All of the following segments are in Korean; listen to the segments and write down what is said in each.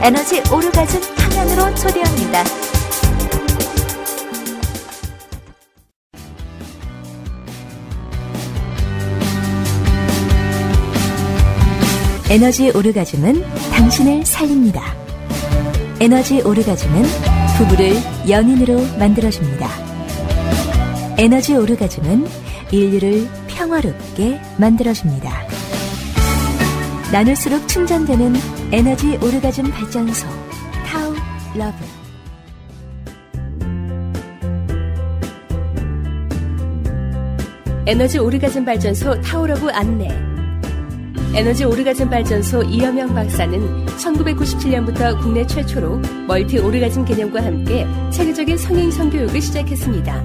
에너지 오르가즘 탕양으로 초대합니다. 에너지 오르가즘은 당신을 살립니다. 에너지 오르가즘은 부부를 연인으로 만들어줍니다. 에너지 오르가즘은 인류를 평화롭게 만들어줍니다. 나눌수록 충전되는 에너지 오르가즘 발전소 타우 러브. 에너지 오르가즘 발전소 타우러브 안내. 에너지 오르가즘 발전소 이여명 박사는 1997년부터 국내 최초로 멀티 오르가즘 개념과 함께 체계적인 성인 성교육을 시작했습니다.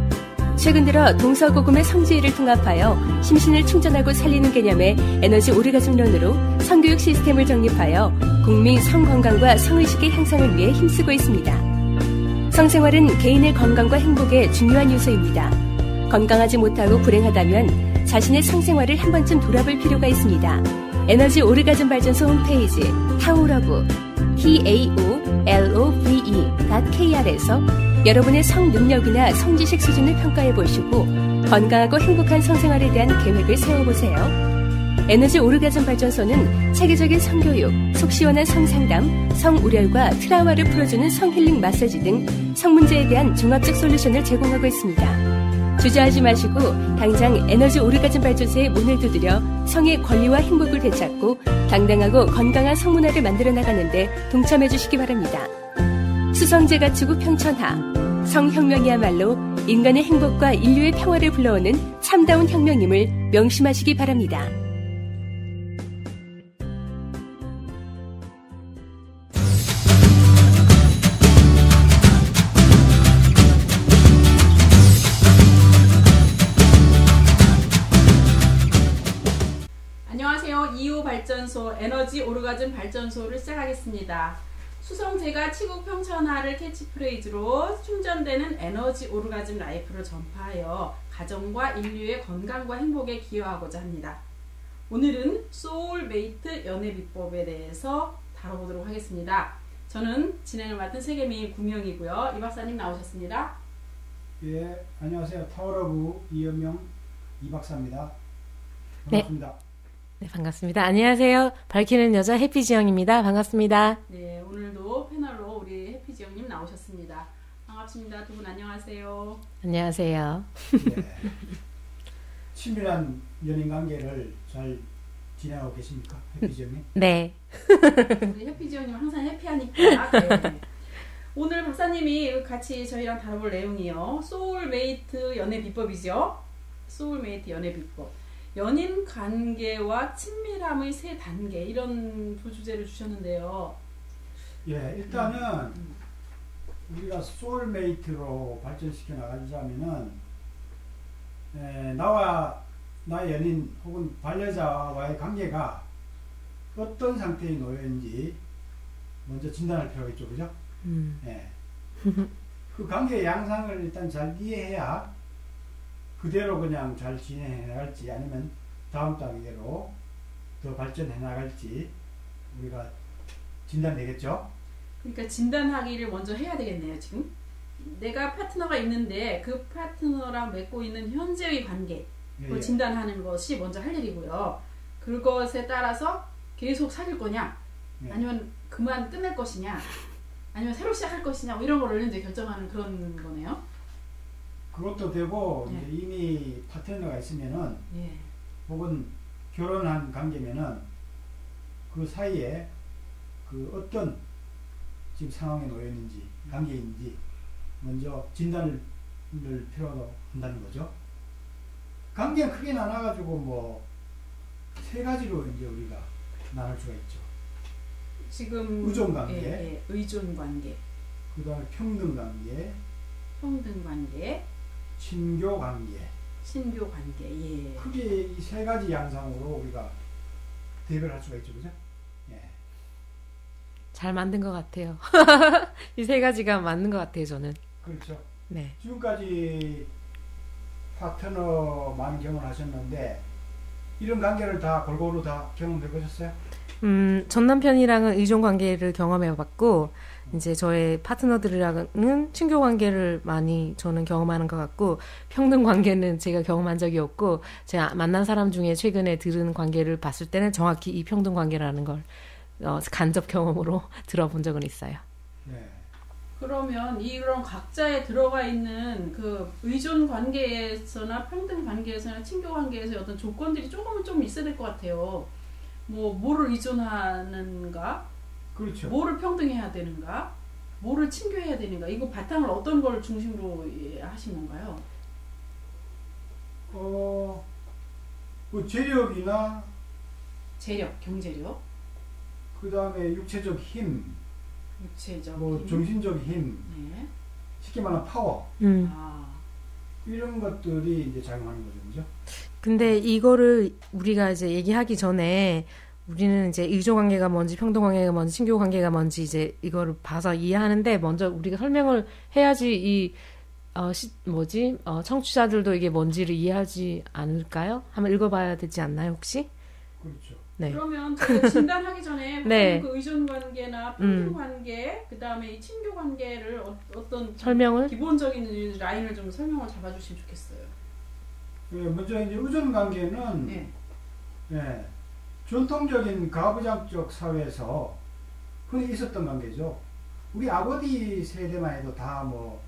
최근 들어 동서고금의 성지혜를 통합하여 심신을 충전하고 살리는 개념의 에너지 오르가즘론으로 성교육 시스템을 정립하여 국민 성건강과 성의식의 향상을 위해 힘쓰고 있습니다. 성생활은 개인의 건강과 행복의 중요한 요소입니다. 건강하지 못하고 불행하다면 자신의 성생활을 한 번쯤 돌아볼 필요가 있습니다. 에너지 오르가즘 발전소 홈페이지 타우러브 taolove.kr에서 여러분의 성 능력이나 성지식 수준을 평가해 보시고 건강하고 행복한 성생활에 대한 계획을 세워보세요. 에너지 오르가즘 발전소는 체계적인 성교육, 속 시원한 성상담, 성우렬과 트라우마를 풀어주는 성힐링 마사지 등 성문제에 대한 종합적 솔루션을 제공하고 있습니다. 주저하지 마시고 당장 에너지 오르가즘 발전소에 문을 두드려 성의 권리와 행복을 되찾고 당당하고 건강한 성문화를 만들어 나가는데 동참해 주시기 바랍니다. 수성제가 지구 평천하, 성혁명이야말로 인간의 행복과 인류의 평화를 불러오는 참다운 혁명임을 명심하시기 바랍니다. 안녕하세요. 2호 발전소 에너지 오르가즘 발전소를 시작하겠습니다. 수성제가 치국 평천하를 캐치프레이즈로 충전되는 에너지 오르가즘 라이프를 전파하여 가정과 인류의 건강과 행복에 기여하고자 합니다. 오늘은 소울메이트 연애 비법에 대해서 다뤄보도록 하겠습니다. 저는 진행을 맡은 세계미인 구명이고요. 이 박사님 나오셨습니다. 예, 안녕하세요. 타워러브 이여명 이 박사입니다. 반갑습니다. 네, 반갑습니다. 안녕하세요. 밝히는 여자 해피지영입니다. 반갑습니다. 네, 오늘도 패널로 우리 해피지영님 나오셨습니다. 반갑습니다. 두 분 안녕하세요. 안녕하세요. 네. 친밀한 연인 관계를 잘 지내고 계십니까? 해피지영님? 네. 우리 해피지영님 항상 해피하니까. 네. 오늘 박사님이 같이 저희랑 다뤄볼 내용이요. 소울메이트 연애 비법이죠. 소울메이트 연애 비법. 연인 관계와 친밀함의 세 단계 이런 부주제를 주셨는데요. 예, 일단은 우리가 소울메이트로 발전시켜 나가자면은 나와 나의 연인 혹은 반려자와의 관계가 어떤 상태에 놓여 있는지 먼저 진단할 필요가 있죠, 그죠? 예. 그 관계의 양상을 일단 잘 이해해야 그대로 그냥 잘 진행해 나갈지 아니면 다음 단계로 더 발전해 나갈지 우리가 진단되겠죠? 그러니까 진단하기를 먼저 해야 되겠네요. 지금 내가 파트너가 있는데 그 파트너랑 맺고 있는 현재의 관계 예, 예. 진단하는 것이 먼저 할 일이고요. 그것에 따라서 계속 사귈 거냐 예. 아니면 그만 끝낼 것이냐 아니면 새로 시작할 것이냐 뭐 이런 거를 이제 결정하는 그런 거네요. 그것도 되고 예. 이제 이미 파트너가 있으면은 예. 혹은 결혼한 관계면은 그 사이에 그 어떤 지금 상황에 놓여 있는지 관계인지 먼저 진단을 필요로 한다는 거죠. 관계는 크게 나눠가지고 뭐 세 가지로 이제 우리가 나눌 수가 있죠. 지금 의존 관계, 예, 의존 관계, 그다음에 평등 관계, 평등 관계, 친교 관계. 신교 관계. 예. 크게 이 세 가지 양상으로 우리가 대별할 수가 있죠, 그죠? 예. 잘 만든 것 같아요. 이 세 가지가 맞는 것 같아요, 저는. 그렇죠. 네. 지금까지 파트너 많이 경험하셨는데 이런 관계를 다 골고루 다 경험해 보셨어요? 전 남편이랑은 의존 관계를 경험해봤고, 이제 저의 파트너들이랑은 친교 관계를 많이 저는 경험하는 것 같고, 평등 관계는 제가 경험한 적이 없고, 제가 만난 사람 중에 최근에 들은 관계를 봤을 때는 정확히 이 평등 관계라는 걸 간접 경험으로 들어본 적은 있어요. 네. 그러면 이런 각자에 들어가 있는 그 의존 관계에서나 평등 관계에서나 친교 관계에서의 어떤 조건들이 조금은 좀 있어야 될 것 같아요. 뭐를 의존하는가? 그렇죠. 뭐를 평등해야 되는가? 뭐를 친교해야 되는가? 이거 바탕을 어떤 걸 중심으로 하신 건가요? 뭐 재력이나 재력, 경제력, 그 다음에 육체적 힘, 육체적 뭐 힘. 정신적 힘, 네. 쉽게 말하면 파워 아, 이런 것들이 이제 작용하는 거죠, 그죠? 근데 이거를 우리가 이제 얘기하기 전에 우리는 이제 의존 관계가 뭔지 평등 관계가 뭔지 친교 관계가 뭔지 이제 이거를 봐서 이해하는데 먼저 우리가 설명을 해야지 이 청취자들도 이게 뭔지를 이해하지 않을까요? 한번 읽어봐야 되지 않나요, 혹시? 그렇죠. 네. 그러면 그 진단하기 전에 네. 그 의존 관계나 평등 관계, 그 다음에 이 친교 관계를 어떤 설명을? 기본적인 라인을 좀 설명을 잡아주시면 좋겠어요. 네, 먼저 이제 의존 관계는 네. 네, 전통적인 가부장적 사회에서 흔히 있었던 관계죠. 우리 아버지 세대만 해도 다 뭐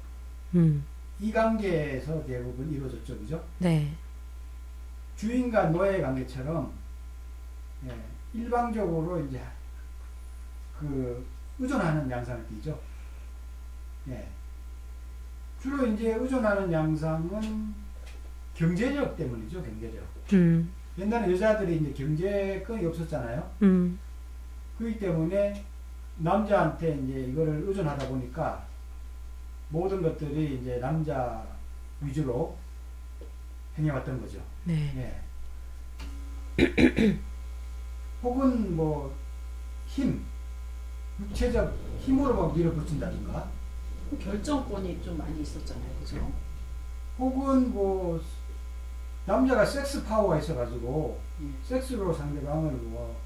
이 관계에서 대부분 이루어졌죠, 그죠? 네. 주인과 노예 관계처럼 예, 일방적으로 이제 그 의존하는 양상을 띠죠. 예. 주로 이제 의존하는 양상은 경제력 때문이죠, 경제력. 옛날에 여자들이 이제 경제권이 없었잖아요. 그렇기 때문에 남자한테 이제 이거를 의존하다 보니까 모든 것들이 이제 남자 위주로 행해왔던 거죠. 네. 예. 혹은 뭐 힘, 육체적 힘으로 막 밀어붙인다든가, 결정권이 좀 많이 있었잖아요, 그죠? 혹은 뭐 남자가 섹스 파워가 있어가지고 섹스로 상대방을 뭐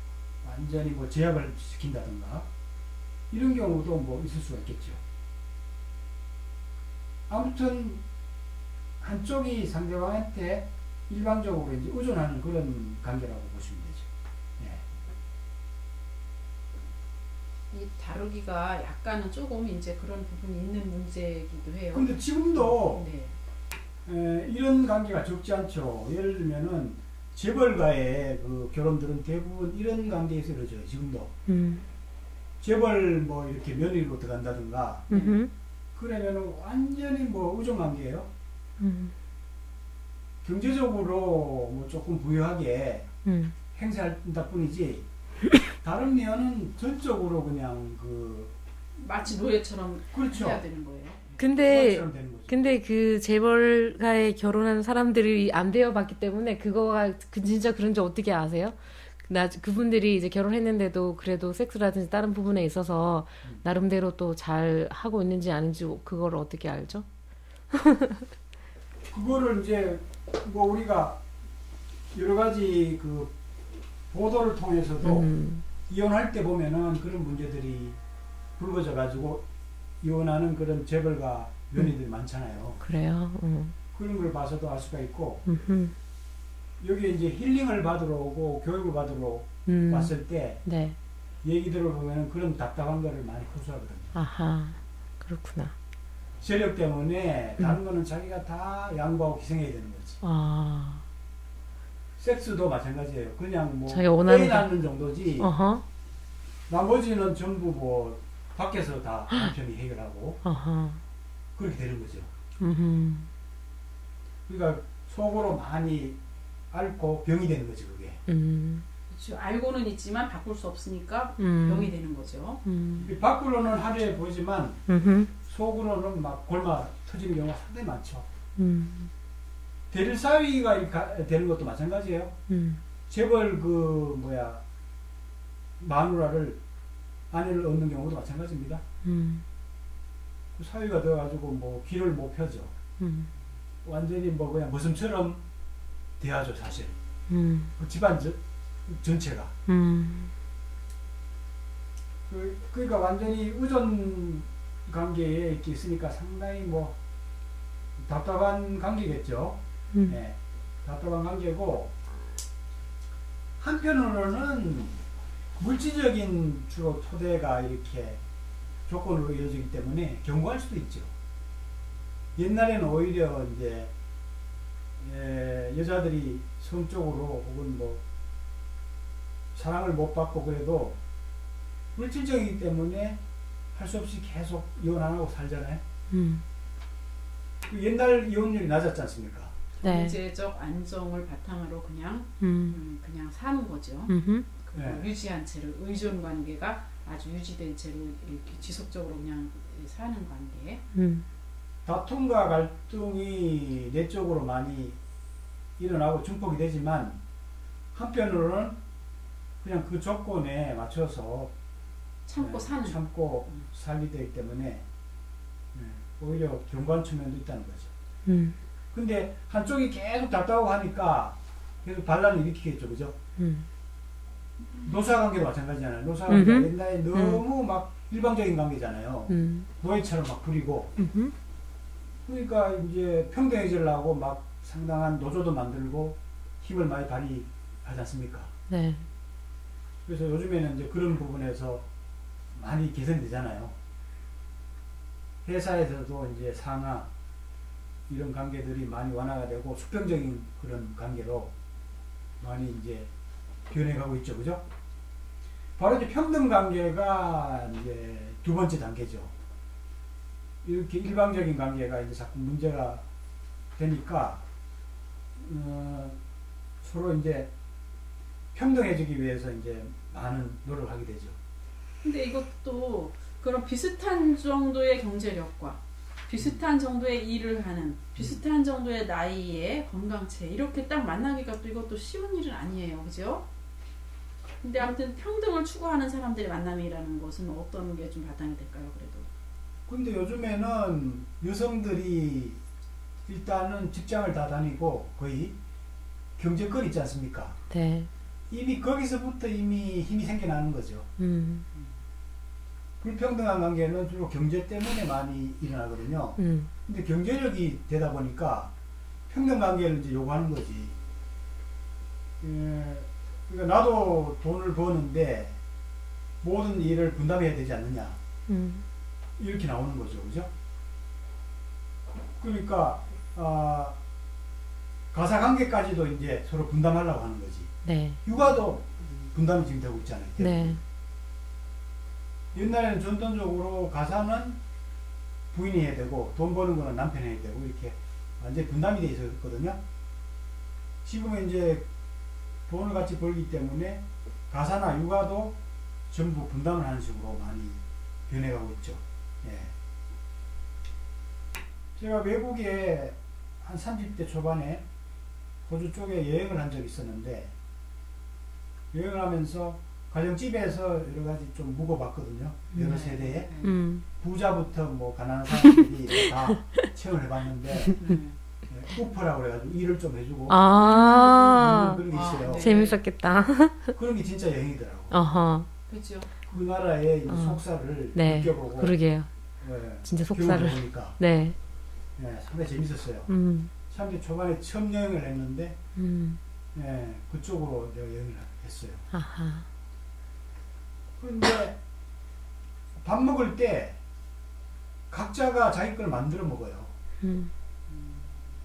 완전히 뭐 제압을 시킨다든가 이런 경우도 뭐 있을 수가 있겠죠. 아무튼 한쪽이 상대방한테 일방적으로 이제 의존하는 그런 관계라고 보시면 되죠. 예. 이 다루기가 약간은 조금 이제 그런 부분이 있는 문제이기도 해요. 근데 지금도 네. 이런 관계가 적지 않죠. 예를 들면은 재벌가의 그 결혼들은 대부분 이런 관계에서 이루어져요. 지금도. 재벌 뭐 이렇게 며느리로 들어간다든가 그러면은 완전히 뭐 의존 관계예요. 경제적으로 뭐 조금 부유하게 행사한다 뿐이지 다른 면은 전적으로 그냥 그 마치 노예처럼 그렇죠. 해야 되는 거예요. 근데 그 재벌가에 결혼한 사람들이 안 되어봤기 때문에 그거가 진짜 그런지 어떻게 아세요? 그분들이 이제 결혼했는데도 그래도 섹스라든지 다른 부분에 있어서 나름대로 또 잘 하고 있는지 아닌지 그걸 어떻게 알죠? 그거를 이제 뭐 우리가 여러 가지 그 보도를 통해서도 이혼할 때 보면은 그런 문제들이 불거져 가지고 이혼하는 그런 재벌가 연인들이 많잖아요. 그래요? 그런 걸 봐서도 알 수가 있고 여기 이제 힐링을 받으러 오고 교육을 받으러 왔을 때 네. 얘기들을 보면 그런 답답한 거를 많이 호소하거든요. 아하, 그렇구나. 세력 때문에 다른 거는 자기가 다 양보하고 희생해야 되는 거지. 아. 섹스도 마찬가지예요. 그냥 뭐 자기가 원하는 애 낳는 정도지. 어허. 나머지는 전부 뭐 밖에서 다 남편이 해결하고 어허. 그렇게 되는 거죠. 그러니까 속으로 많이 앓고 병이 되는 거지 그게. 그렇죠. 알고는 있지만 바꿀 수 없으니까 병이 되는 거죠. 밖으로는 하루에 보지만 속으로는 막 골마 터지는 경우가 상당히 많죠. 대릴사위가 되는 것도 마찬가지예요. 재벌 마누라를 아내를 얻는 경우도 마찬가지입니다. 그 사위가 되어가지고 뭐 길을 못 펴죠. 완전히 뭐 그냥 머슴처럼 대하죠 사실. 그 집안 전체가. 그러니까 완전히 의존 관계에 이렇게 있으니까 상당히 뭐 답답한 관계겠죠. 네, 답답한 관계고 한편으로는 물질적인 주로 토대가 이렇게 조건으로 이어지기 때문에 경고할 수도 있죠. 옛날에는 오히려 이제 여자들이 성적으로 혹은 뭐 사랑을 못 받고 그래도 물질적이기 때문에 할 수 없이 계속 이혼 안 하고 살잖아요. 옛날 이혼율이 낮았지 않습니까? 네. 경제적 안정을 바탕으로 그냥 그냥 사는 거죠. 네. 유지한 채로 의존 관계가 아주 유지된 채로 이렇게 지속적으로 그냥 사는 관계. 다툼과 갈등이 내적으로 많이 일어나고 증폭이 되지만 한편으로는 그냥 그 조건에 맞춰서 참고 사는. 참고 살기 되기 때문에 오히려 경고한 측면도 있다는 거죠. 근데 한쪽이 계속 답답하고 하니까 계속 반란을 일으키겠죠, 그죠? 노사관계도 마찬가지잖아요. 노사관계가 옛날에 너무 막 일방적인 관계잖아요. 노예처럼 막 부리고. 그러니까 이제 평등해지려고 막 상당한 노조도 만들고 힘을 많이 발휘하지 않습니까? 네. 그래서 요즘에는 이제 그런 부분에서 많이 개선되잖아요. 회사에서도 이제 상하 이런 관계들이 많이 완화가 되고 수평적인 그런 관계로 많이 이제 변해가고 있죠, 그죠? 바로 이제 평등 관계가 이제 두 번째 단계죠. 이렇게 일방적인 관계가 이제 자꾸 문제가 되니까 서로 이제 평등해지기 위해서 이제 많은 노력을 하게 되죠. 근데 이것도 그런 비슷한 정도의 경제력과 비슷한 정도의 일을 하는 비슷한 정도의 나이에 건강체 이렇게 딱 만나기가 또 이것도 쉬운 일은 아니에요, 그죠? 근데 아무튼 평등을 추구하는 사람들의 만남이라는 것은 어떤 게 좀 바탕이 될까요, 그래도? 근데 요즘에는 여성들이 일단은 직장을 다 다니고 거의 경제권 있지 않습니까? 네. 이미 거기서부터 이미 힘이 생겨나는 거죠. 불평등한 관계는 주로 경제 때문에 많이 일어나거든요. 근데 경제력이 되다 보니까 평등 관계를 이제 요구하는 거지. 그러니까 나도 돈을 버는데 모든 일을 분담해야 되지 않느냐. 이렇게 나오는 거죠. 그죠? 그러니까, 가사 관계까지도 이제 서로 분담하려고 하는 거지. 네. 육아도 분담이 지금 되고 있잖아요. 네. 옛날에는 전통적으로 가사는 부인이 해야 되고 돈 버는 거는 남편이 해야 되고 이렇게 완전히 분담이 돼 있었거든요. 지금은 이제 돈을 같이 벌기 때문에 가사나 육아도 전부 분담을 하는 식으로 많이 변해가고 있죠. 예. 제가 외국에 한 30대 초반에 호주 쪽에 여행을 한 적이 있었는데 여행을 하면서 가정집에서 여러 가지 좀 묵어봤거든요. 여러 세대에. 부자부터 뭐 가난한 사람들이 다 체험을 해봤는데 우퍼라고 그래가지고 일을 좀 해주고 그런 게 있어요. 네. 재밌었겠다. 그런 게 진짜 여행이더라고. 어허. 그렇죠. 그 나라의 속사를 네. 느껴보고 그러게요. 네, 진짜 속살을. 보니까 네. 네, 상당히 재밌었어요. 30대 초반에 처음 여행을 했는데 네, 그쪽으로 내가 여행을 했어요. 아하. 근데 밥 먹을 때 각자가 자기 걸 만들어 먹어요.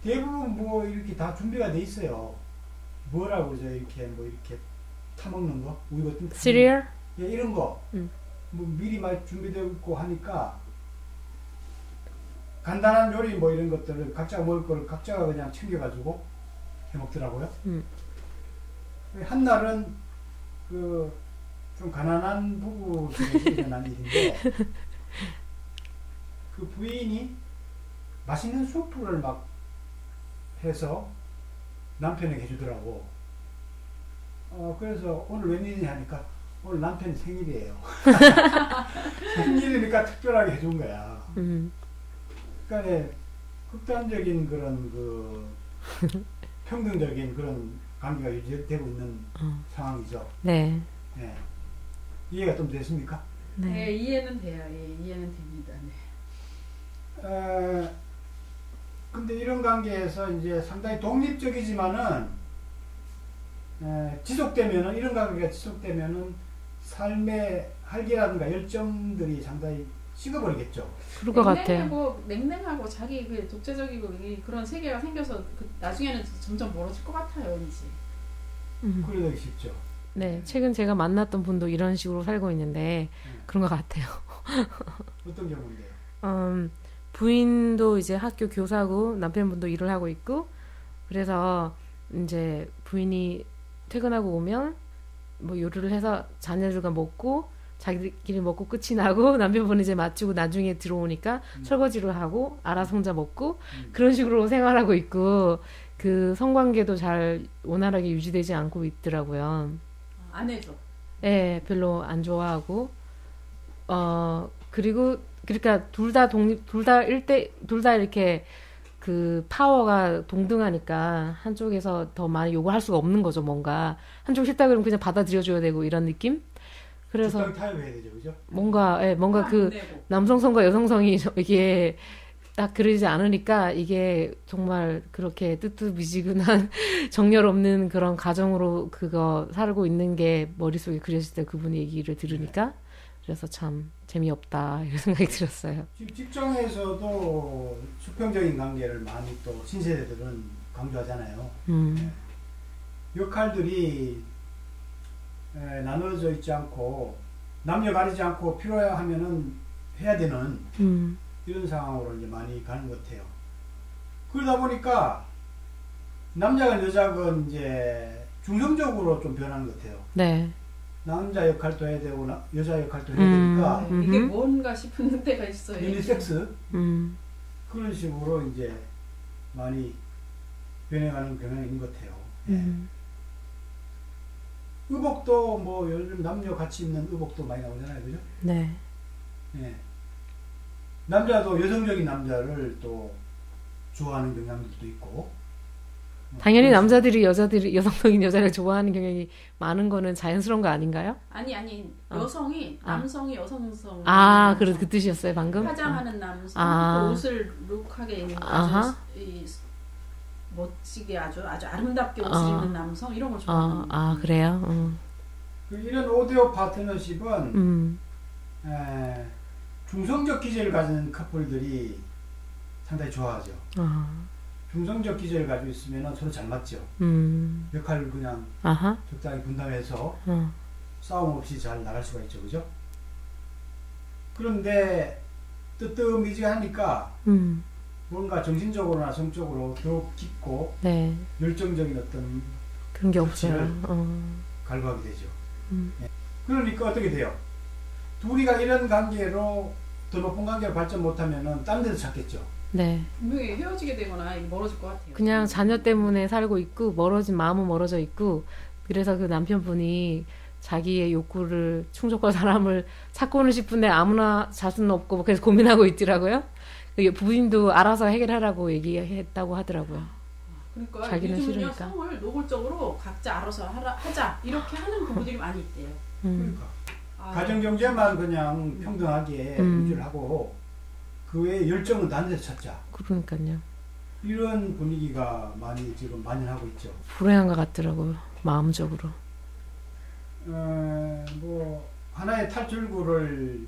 대부분 뭐 이렇게 다 준비가 돼 있어요. 뭐라고 그러죠? 이렇게 뭐 이렇게 타먹는 거? 우유 같은 거? 시리얼? 예, 이런 거. 뭐 미리 많이 준비되어 있고 하니까 간단한 요리 뭐 이런 것들을 각자가 먹을 거를 각자가 그냥 챙겨가지고 해 먹더라고요. 한 날은 그 좀 가난한 부부 중에서 일어난 일인데 그 부인이 맛있는 수프를 막 해서 남편에게 해주더라고. 그래서 오늘 웬일이냐 하니까 오늘 남편 생일이에요. 생일이니까 특별하게 해준 거야. 그러니까 극단적인 그런 그 평등적인 그런 관계가 유지되고 있는 상황이죠. 네. 네. 이해가 좀 됐습니까? 네. 네, 이해는 돼요. 예, 이해는 됩니다. 네. 근데 이런 관계에서 이제 상당히 독립적이지만은 지속되면은 이런 관계가 지속되면은 삶의 활기라든가 열정들이 상당히 식어버리겠죠. 그럴 것 같아요. 냉랭하고 자기 그 독재적이고 그런 세계가 생겨서 나중에는 점점 멀어질 것 같아요, 왠지. 그러기 쉽죠. 네, 최근 제가 만났던 분도 이런 식으로 살고 있는데 그런 것 같아요. 어떤 경우인데요? 부인도 이제 학교 교사고 남편분도 일을 하고 있고 그래서 이제 부인이 퇴근하고 오면 뭐 요리를 해서 자녀들과 먹고 자기들끼리 먹고 끝이 나고 남편분은 이제 마치고 나중에 들어오니까 설거지를 하고 알아서 혼자 먹고 그런 식으로 생활하고 있고 그 성관계도 잘 원활하게 유지되지 않고 있더라고요. 아내죠. 네, 별로 안 좋아하고 그리고 그러니까 둘 다 이렇게 그 파워가 동등하니까 한쪽에서 더 많이 요구할 수가 없는 거죠. 뭔가 한쪽 싫다 그러면 그냥 받아들여줘야 되고 이런 느낌. 그래서 타협해야 되죠, 그죠? 뭔가 그 남성성과 여성성이 이게 딱 그러지 않으니까 이게 정말 그렇게 뜨뜻미지근한 정열 없는 그런 가정으로 그거 살고 있는 게 머릿속에 그려질 때 그분 얘기를 들으니까 그래서 참 재미없다 이런 생각이 들었어요. 직장에서도 수평적인 관계를 많이 또 신세대들은 강조하잖아요. 역할들이 나눠져 있지 않고 남녀 가리지 않고 필요하면은 해야 되는 이런 상황으로 이제 많이 가는 것 같아요. 그러다 보니까 남자건 여자건 이제 중성적으로 좀 변하는 것 같아요. 네. 남자 역할도 해야 되고 여자 역할도 해야 되니까 이게 뭔가 싶은 때가 있어요. 유니섹스 그런 식으로 이제 많이 변해가는 경향이 있는 것 같아요. 의복도 뭐 요즘 남녀 같이 입는 의복도 많이 나오잖아요, 그죠? 네. 네. 남자도 여성적인 남자를 또 좋아하는 경향들도 있고. 당연히 남자들이 여성적인 여자를 좋아하는 경향이 많은 거는 자연스러운 거 아닌가요? 아니 여성이 남성이 여성성 그래서 그 뜻이었어요 방금? 화장하는 남성 그 옷을 룩하게 입는 아주 멋지게 아주 아름답게 옷을 입는 남성 이런 걸 좋아하는 그래요? 이런 오디오 파트너십은 중성적 기질을 가진 커플들이 상당히 좋아하죠. 중성적 기질을 가지고 있으면 서로 잘 맞죠. 역할을 그냥 적당히 분담해서 싸움 없이 잘 나갈 수가 있죠. 그죠? 그런데 뜨뜻미지하니까 뭔가 정신적으로나 성적으로 더 깊고 열정적인 어떤 그런 게 없어요. 갈구하게 되죠. 그러니까 어떻게 돼요? 둘이가 이런 관계로 더 높은 관계로 발전 못하면 다른 데서 찾겠죠. 네. 분명히 헤어지게 되거나 멀어질 것 같아요. 그냥 자녀 때문에 살고 있고 마음은 멀어져 있고 그래서 그 남편분이 자기의 욕구를 충족할 사람을 찾고는 싶은데 아무나 자수는 없고 그래서 고민하고 있더라고요. 부인도 알아서 해결하라고 얘기했다고 하더라고요. 그러니까 자기는 요즘은요 싫으니까. 성을 노골적으로 각자 알아서 하자 이렇게 하는 부부들이 많이 있대요. 그러니까 가정경제만 그냥 평등하게 유지를 하고 그 외에 열정은 다른 데서 찾자. 그러니까요. 이런 분위기가 많이 지금 만연하고 있죠. 불행한 것 같더라고요. 마음적으로. 뭐 하나의 탈출구를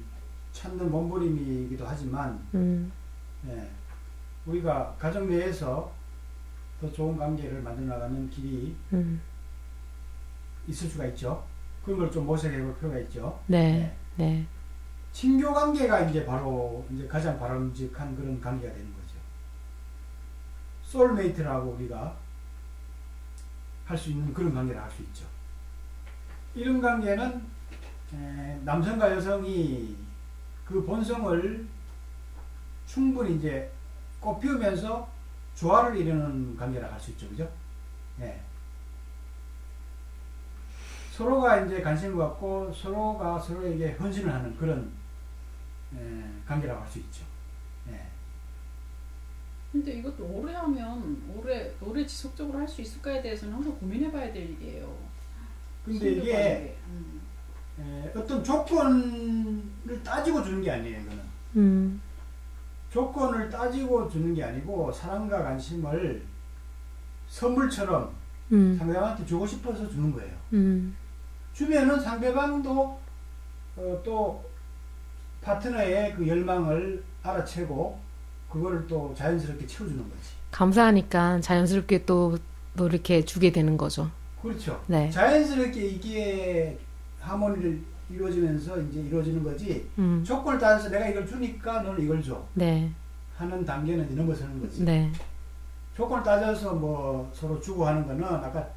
찾는 몸부림이기도 하지만 우리가 가정 내에서 더 좋은 관계를 만들어 나가는 길이 있을 수가 있죠. 그런 걸 좀 모색해 볼 필요가 있죠. 네. 친교 관계가 이제 바로 이제 가장 바람직한 그런 관계가 되는 거죠. 소울메이트라고 우리가 할 수 있는 그런 관계를 할 수 있죠. 이런 관계는 남성과 여성이 그 본성을 충분히 이제 꽃피우면서 조화를 이루는 관계라 할 수 있죠, 그죠? 서로가 이제 관심을 갖고 서로가 서로에게 헌신을 하는 그런 관계라고 할 수 있죠. 근데 이것도 오래 하면 오래 지속적으로 할 수 있을까에 대해서는 항상 고민해봐야 될 일이에요. 근데 이게 어떤 조건을 따지고 주는 게 아니에요, 이거는. 조건을 따지고 주는 게 아니고 사랑과 관심을 선물처럼 상대방한테 주고 싶어서 주는 거예요. 주면은 상대방도 또 파트너의 그 열망을 알아채고 그거를 또 자연스럽게 채워주는 거지. 감사하니까 자연스럽게 또 이렇게 주게 되는 거죠. 그렇죠. 네. 자연스럽게 이게 하모니를 이루어지면서 이제 이루어지는 거지. 조건을 따져서 내가 이걸 주니까 너는 이걸 줘. 네. 하는 단계는 이제 넘어서는 거지. 네. 조건을 따져서 뭐 서로 주고 하는 거는 아까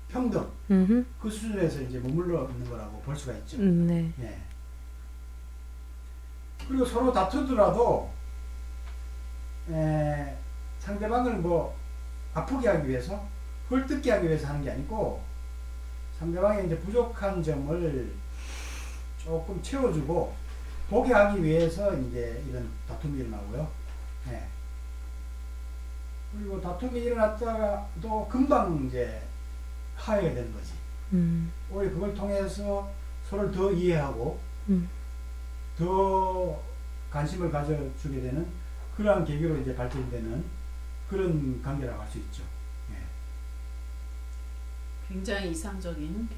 평등 그 수준에서 이제 머물러 있는 거라고 볼 수가 있죠. 네. 예. 그리고 서로 다투더라도 상대방을 뭐 아프게 하기 위해서 헐뜯게 하기 위해서 하는 게 아니고 상대방의 이제 부족한 점을 조금 채워주고 보게 하기 위해서 이제 이런 다툼이 일어나고요. 예. 그리고 다툼이 일어났다가도 금방 이제 화해가 되는 거지. 오히려 그걸 통해서 서로를 더 이해하고 더 관심을 가져주게 되는 그러한 계기로 이제 발전되는 그런 관계라고 할 수 있죠. 예. 굉장히 이상적인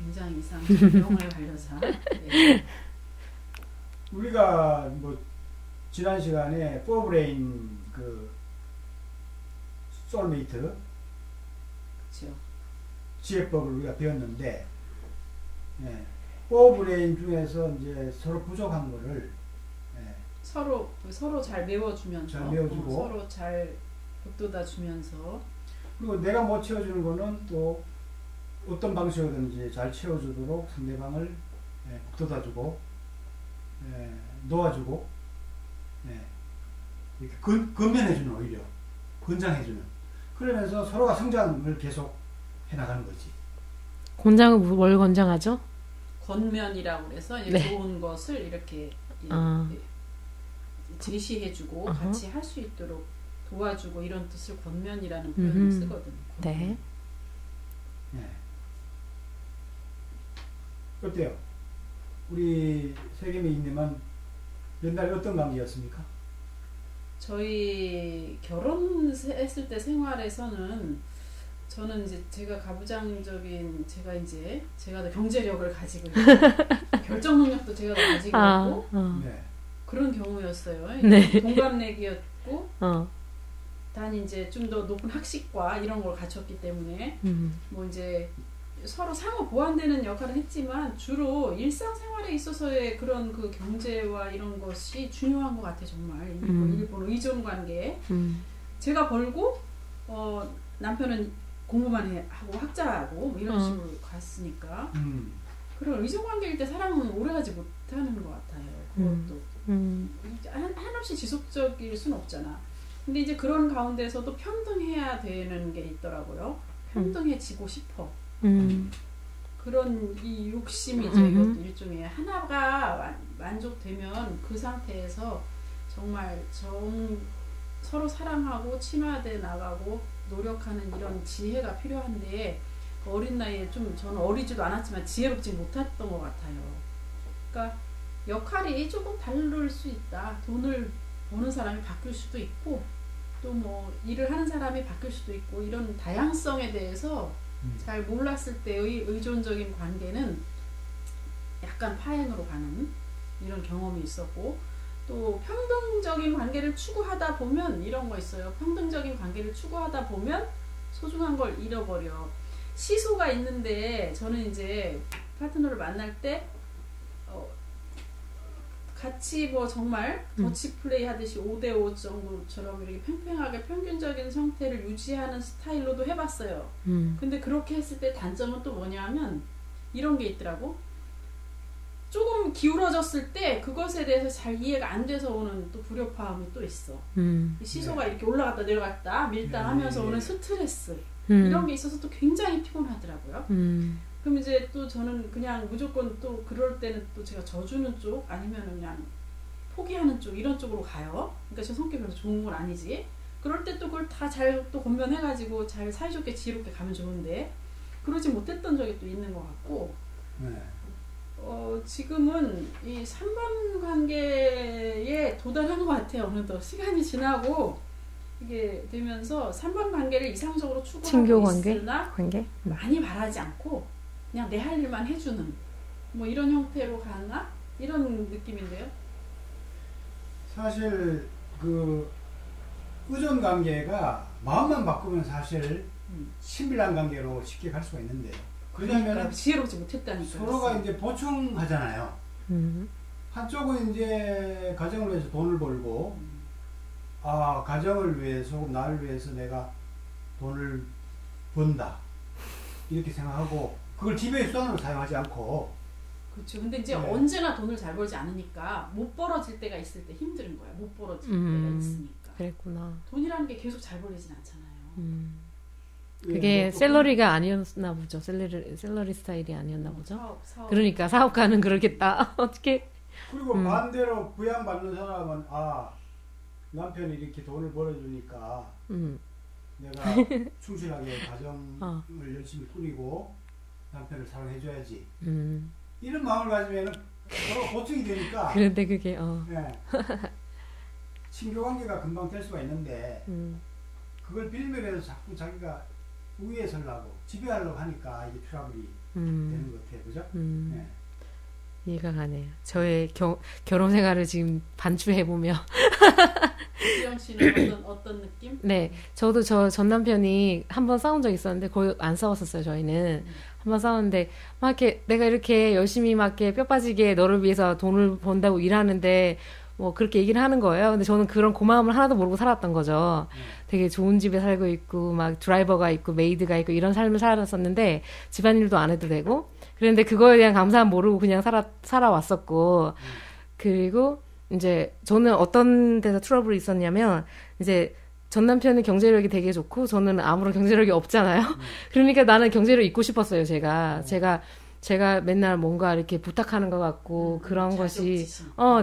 영혼의 관련사. 네. 우리가 뭐 지난 시간에 포브레인 그 소울메이트 그렇죠. 지혜법을 우리가 배웠는데, 예. 포브레인 중에서 이제 서로 부족한 거를 서로 잘 메워주면서 잘 메워주고 서로 잘 북돋아 주면서 그리고 내가 못 채워주는 거는 또 어떤 방식으로든지 잘 채워주도록 상대방을 북돋아주고 놓아주고 이렇게 건면해주는 오히려 권장해주는 그러면서 서로가 성장을 계속 해나가는 거지. 권장은 뭘 권장하죠? 권면이라고 그래서 네. 좋은 것을 이렇게 제시해주고 같이 할 수 있도록 도와주고 이런 뜻을 권면이라는 표현을 쓰거든요. 네. 네. 어때요? 우리 세계미인님은 옛날에 어떤 관계였습니까? 저희 결혼했을 때 생활에서는 저는 이제 제가 가부장적인 제가 더 경제력을 가지고 있고 결정 능력도 제가 더 가지고 있고 네. 그런 경우였어요. 네. 동갑내기였고 단 이제 좀 더 높은 학식과 이런 걸 갖췄기 때문에 뭐 이제 서로 상호 보완되는 역할은 했지만 주로 일상생활에 있어서의 그런 그 경제와 이런 것이 중요한 것 같아요. 정말 일본 의존 관계. 제가 벌고 남편은 공부만 하고 학자하고 뭐 이런 식으로 갔으니까 그런 의존 관계일 때 사랑은 오래가지 못하는 것 같아요. 그것도 한없이 지속적일 수는 없잖아. 근데 이제 그런 가운데서도 평등해야 되는 게 있더라고요. 평등해지고 싶어. 그런 이 욕심이죠. 이것도 일종의 하나가 만족되면 그 상태에서 정말 서로 사랑하고 친화돼 나가고 노력하는 이런 지혜가 필요한데 어린 나이에 좀 저는 어리지도 않았지만 지혜롭지 못했던 것 같아요. 그러니까 역할이 조금 다를 수 있다. 돈을 버는 사람이 바뀔 수도 있고 또 뭐 일을 하는 사람이 바뀔 수도 있고 이런 다양성에 대해서 잘 몰랐을 때의 의존적인 관계는 약간 파행으로 가는 이런 경험이 있었고 또 평등적인 관계를 추구하다 보면 이런 거 있어요. 평등적인 관계를 추구하다 보면 소중한 걸 잃어버려. 시소가 있는데 저는 이제 파트너를 만날 때 같이 뭐 정말 더치 플레이 하듯이 5대5 정도처럼 이렇게 팽팽하게 평균적인 형태를 유지하는 스타일로도 해봤어요. 근데 그렇게 했을 때 단점은 또 뭐냐면 이런 게 있더라고. 조금 기울어졌을 때 그것에 대해서 잘 이해가 안 돼서 오는 또 불협화음이 또 있어. 시소가 이렇게 올라갔다 내려갔다 밀당하면서 오는 스트레스 이런 게 있어서 또 굉장히 피곤하더라고요. 그럼 이제 또 저는 그냥 무조건 또 그럴 때는 또 제가 져주는 쪽 아니면 그냥 포기하는 쪽 이런 쪽으로 가요. 그러니까 제 성격이 별로 좋은 건 아니지. 그럴 때 또 그걸 다 잘 또 권면해가지고 잘 사이좋게 지혜롭게 가면 좋은데 그러지 못했던 적이 또 있는 것 같고 지금은 이 3번 관계에 도달한 것 같아요. 어느덧 시간이 지나고 이게 되면서 3번 관계를 이상적으로 추구하고 있으나 많이 바라지 않고 그냥 내 할 일만 해주는 뭐 이런 형태로 가나? 이런 느낌인데요. 사실 그 의존 관계가 마음만 바꾸면 사실 친밀한 관계로 쉽게 갈 수가 있는데요. 그러냐면 지혜롭지 못했다니까. 서로가 이제 보충하잖아요. 한쪽은 이제 가정을 위해서 돈을 벌고, 가정을 위해서, 나를 위해서 내가 돈을 번다. 이렇게 생각하고, 그걸 기회의 수단으로 사용하지 않고. 그렇죠. 근데 이제 언제나 돈을 잘 벌지 않으니까 못 벌어질 때가 있을 때 힘든 거야. 못 벌어질 때가 있으니까. 그랬구나. 돈이라는 게 계속 잘 벌리진 않잖아요. 그게 샐러리가 아니었나 보죠. 샐러리 스타일이 아니었나 보죠. 사업. 그러니까 사업가는 그러겠다. 어떻게? 그리고 반대로 부양받는 사람은 남편이 이렇게 돈을 벌어주니까 내가 충실하게 가정을 열심히 꾸리고 남편을 사랑해줘야지. 이런 마음을 가지면 서로 보충이 되니까. 그런데 그게 친교 관계가 금방 될 수가 있는데 그걸 빌미로 해서 자꾸 자기가 우위에 서려고 지배하려고 하니까 이게 트러블이 되는 것 같아요. 그죠? 네. 이해가 가네요. 저의 결혼 생활을 지금 반추해보며 지영 씨는 어떤 느낌? 네, 저도 전 남편이 한번 싸운 적 있었는데 거의 안 싸웠었어요. 저희는 한번 싸웠는데 막 이렇게 내가 이렇게 열심히 막 이렇게 뼈 빠지게 너를 위해서 돈을 번다고 일하는데 뭐 그렇게 얘기를 하는 거예요. 근데 저는 그런 고마움을 하나도 모르고 살았던 거죠. 되게 좋은 집에 살고 있고 막 드라이버가 있고 메이드가 있고 이런 삶을 살았었는데 집안일도 안 해도 되고 그런데 그거에 대한 감사함 모르고 그냥 살아왔었고 그리고 이제 저는 어떤 데서 트러블이 있었냐면 이제 전 남편은 경제력이 되게 좋고 저는 아무런 경제력이 없잖아요. 그러니까 나는 경제력 있고 싶었어요. 제가 맨날 뭔가 이렇게 부탁하는 것 같고 그런 것이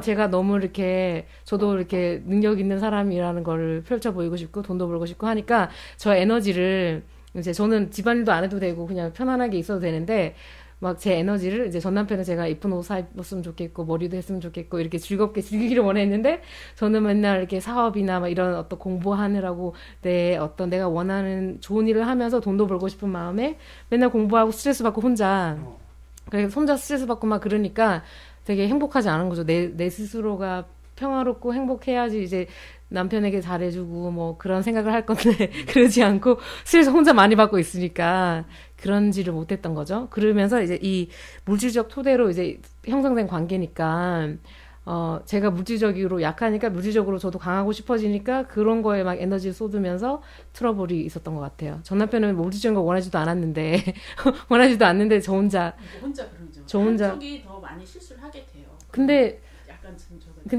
제가 너무 이렇게 저도 이렇게 능력 있는 사람이라는 걸 펼쳐 보이고 싶고 돈도 벌고 싶고 하니까 저 에너지를 이제 저는 집안일도 안 해도 되고 그냥 편안하게 있어도 되는데 막 제 에너지를 이제 전 남편은 제가 이쁜 옷 입었으면 좋겠고 머리도 했으면 좋겠고 이렇게 즐겁게 즐기기를 원했는데 저는 맨날 이렇게 사업이나 막 이런 어떤 공부하느라고 내가 원하는 좋은 일을 하면서 돈도 벌고 싶은 마음에 맨날 공부하고 스트레스 받고 혼자 스트레스 받고 막 그러니까 되게 행복하지 않은 거죠. 내 스스로가 평화롭고 행복해야지 이제 남편에게 잘해주고 뭐 그런 생각을 할 건데 그러지 않고 스트레스 혼자 많이 받고 있으니까 그런지를 못했던 거죠. 그러면서 이제 이 물질적 토대로 이제 형성된 관계니까 제가 물질적으로 약하니까 물질적으로 저도 강하고 싶어지니까 그런 거에 막 에너지를 쏟으면서 트러블이 있었던 것 같아요. 전 남편은 물질적인 거 원하지도 않았는데 저 혼자 그러죠. 저 혼자 한쪽이 더 많이 실수를 하게 돼요. 근데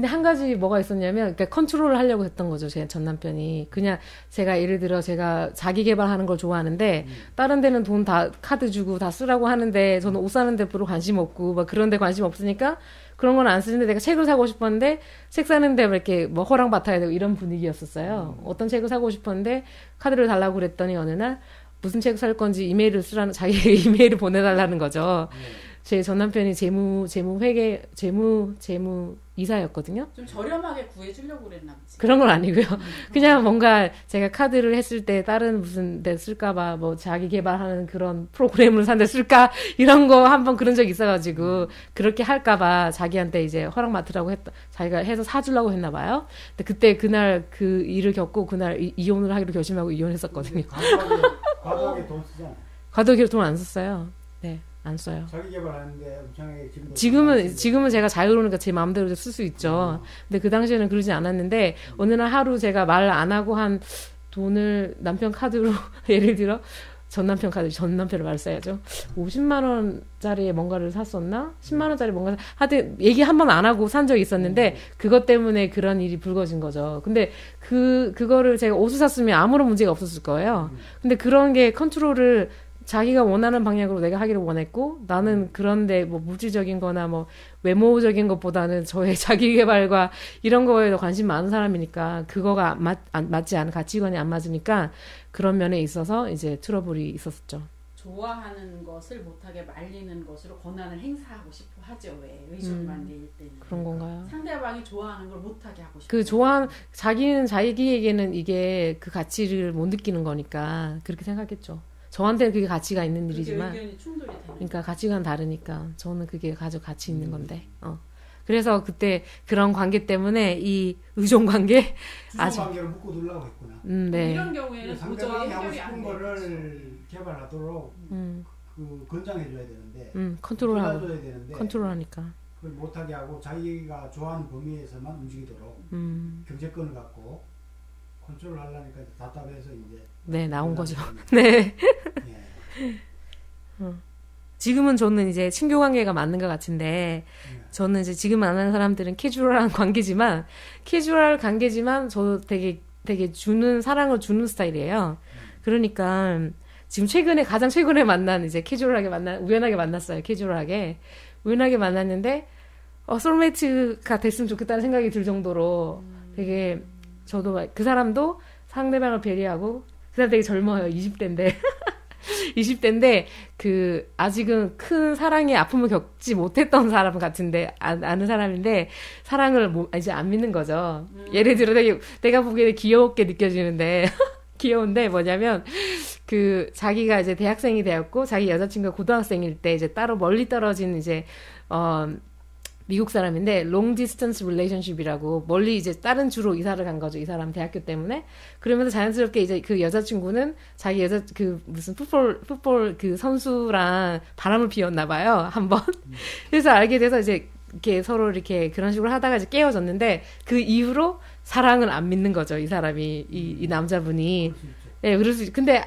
한 가지 뭐가 있었냐면, 그러니까 컨트롤을 하려고 했던 거죠, 제 전 남편이. 그냥 제가 예를 들어 제가 자기 개발하는 걸 좋아하는데, 다른 데는 돈 다 카드 주고 다 쓰라고 하는데, 저는 옷 사는 데 별로 관심 없고, 막 그런 데 관심 없으니까, 그런 건 안 쓰는데 내가 책을 사고 싶었는데, 책 사는데 이렇게 뭐 허락 맡아야 되고 이런 분위기였었어요. 어떤 책을 사고 싶었는데, 카드를 달라고 그랬더니 어느 날, 무슨 책 살 건지 이메일을 쓰라는, 자기 이메일을 보내달라는 거죠. 제 전 남편이 재무 이사였거든요. 좀 저렴하게 구해주려고 그랬나 보지. 그런 건 아니고요. 그냥 뭔가 제가 카드를 했을 때 다른 무슨 데 쓸까봐 뭐 자기 개발하는 그런 프로그램을 산 데 쓸까 이런 거 한번 그런 적이 있어가지고 그렇게 할까봐 자기한테 이제 허락 맡으라고 자기가 해서 사주려고 했나 봐요. 근데 그날 그 일을 겪고 그날 이혼을 하기로 결심하고 이혼했었거든요. 과도하게 돈 쓰잖아. 과도하게 돈 안 썼어요. 네. 안 써요. 자기 개발하는데 엄청나게 지금은 제가 자유로우니까 제 마음대로 쓸 수 있죠. 근데 그 당시에는 그러지 않았는데 어느 날 하루 제가 말 안 하고 한 돈을 남편 카드로 예를 들어 전 남편을 말 써야죠. 50만 원짜리 뭔가를 샀었나? 10만 원짜리 뭔가 하여튼 얘기 한 번 안 하고 산 적이 있었는데 그것 때문에 그런 일이 불거진 거죠. 근데 그거를 제가 옷을 샀으면 아무런 문제가 없었을 거예요. 근데 그런 게 컨트롤을 자기가 원하는 방향으로 내가 하기를 원했고 나는 그런데 뭐 물질적인 거나 뭐 외모적인 것보다는 저의 자기 개발과 이런 거에 더 관심 많은 사람이니까 그거가 맞지 않은 가치관이 안 맞으니까 그런 면에 있어서 이제 트러블이 있었죠. 좋아하는 것을 못하게 말리는 것으로 권한을 행사하고 싶어 하죠. 왜 의존 관계일 때는 그런 건가요? 상대방이 좋아하는 걸 못하게 하고 싶어. 그 자기는 자기에게는 이게 그 가치를 못 느끼는 거니까 그렇게 생각했죠. 저한테는 그게 가치가 있는 일이지만, 의견이 충돌이 되는. 그러니까 가치관 다르니까 저는 그게 가치 있는 건데. 그래서 그때 그런 관계 때문에 이 의존 관계 주성 관계를 묶고 두려고 했구나. 네. 이런 경우에는 도저히 상대방이 하고 해결이 안 싶은 되죠. 거를 개발하도록 그 권장해줘야 되는데 컨트롤하고 도와줘야 되는데 컨트롤하니까 그걸 못하게 하고 자기가 좋아하는 범위에서만 움직이도록 경제권을 갖고 컨트롤 하려니까 이제 답답해서 이제 네 나온 거죠. 네. 예. 지금은 저는 이제 친교 관계가 맞는 것 같은데 저는 이제 지금 만나는 사람들은 캐주얼한 관계지만 저도 되게 사랑을 주는 스타일이에요. 그러니까 지금 가장 최근에 만난 이제 우연하게 만났어요. 우연하게 만났는데 소울메이트가 됐으면 좋겠다는 생각이 들 정도로 되게 저도 그 사람도 상대방을 배려하고 그 사람 되게 젊어요. 20대인데 아직은 큰 사랑의 아픔을 겪지 못했던 사람 같은데 아는 사람인데 사랑을 이제 안 믿는 거죠. 예를 들어 내가 보기에 귀엽게 느껴지는데 귀여운데 뭐냐면 자기가 이제 대학생이 되었고 자기 여자친구가 고등학생일 때 이제 따로 멀리 떨어진 이제 미국 사람인데 long distance relationship이라고 멀리 이제 다른 주로 이사를 간 거죠. 이 사람 대학교 때문에. 그러면서 자연스럽게 이제 그 여자친구는 자기 무슨 풋볼 그 선수랑 바람을 피웠나 봐요. 한번. 그래서 알게 돼서 이제 이렇게 서로 이렇게 그런 식으로 하다가 이제 깨어졌는데 그 이후로 사랑을 안 믿는 거죠. 이 사람이 이 남자분이. 네, 근데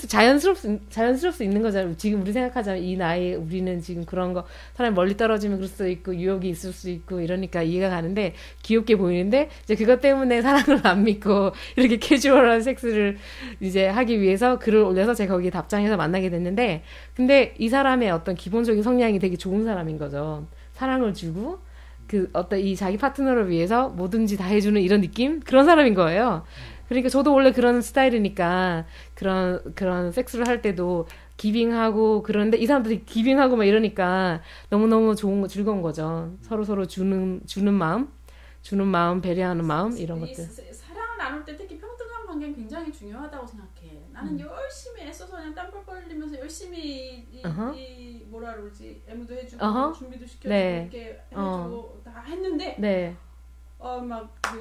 자연스럽 수 있는 거잖아요. 지금 우리 생각하자면 이 나이에 우리는 지금 그런 거 사람이 멀리 떨어지면 그럴 수도 있고 유혹이 있을 수 있고 이러니까 이해가 가는데 귀엽게 보이는데 이제 그것 때문에 사랑을 안 믿고 이렇게 캐주얼한 섹스를 이제 하기 위해서 글을 올려서 제가 거기에 답장해서 만나게 됐는데 근데 이 사람의 어떤 기본적인 성향이 되게 좋은 사람인 거죠. 사랑을 주고 어떤 이 자기 파트너를 위해서 뭐든지 다 해주는 이런 느낌? 그런 사람인 거예요. 그러니까 저도 원래 그런 스타일이니까 그런 섹스를 할 때도 기빙하고 그런데 이 사람들이 기빙하고 막 이러니까 너무너무 즐거운 거죠. 서로 주는 마음, 배려하는 마음 이런 것들. 사랑을 나눌 때 특히 평등한 관계는 굉장히 중요하다고 생각해. 나는 열심히 애써서 그냥 땀 뻘뻘 흘리면서 열심히 뭐라 그러지 애무도 해주고 준비도 시켜주고 이렇게 해주고 다 했는데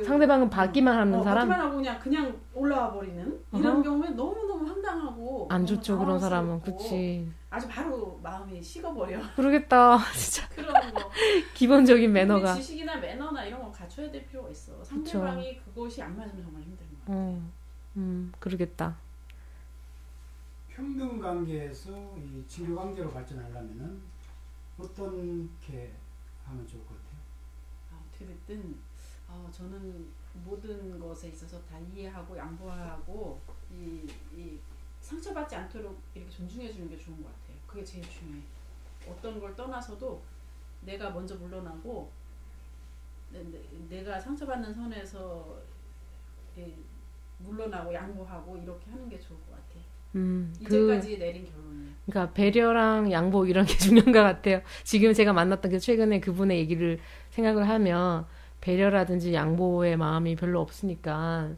상대방은 받기만 하는 사람? 받기만 하고 그냥 올라와 버리는 이런 경우에 너무너무 황당하고 안 좋죠. 그런 사람은. 그치. 아주 바로 마음이 식어버려. 그러겠다. 진짜. 그런 거. 기본적인 매너가. 지식이나 매너나 이런 거 갖춰야 될 필요가 있어. 상대방이 그것이 안 맞으면 정말 힘든 거야. 그러겠다. 평등 관계에서 이 친교 관계로 발전하려면은 어떻게 하면 좋을 것 같아요? 어떻게 됐든 저는 모든 것에 있어서 다 이해하고 양보하고 이 상처받지 않도록 이렇게 존중해 주는 게 좋은 것 같아요. 그게 제일 중요해. 어떤 걸 떠나서도 내가 먼저 물러나고 내가 상처받는 선에서 물러나고 양보하고 이렇게 하는 게 좋을 것 같아요. 이제까지 내린 결론이에요. 그러니까 배려랑 양보 이런 게 중요한 것 같아요. 지금 제가 만났던 최근에 그분의 얘기를 생각을 하면 배려라든지 양보의 마음이 별로 없으니까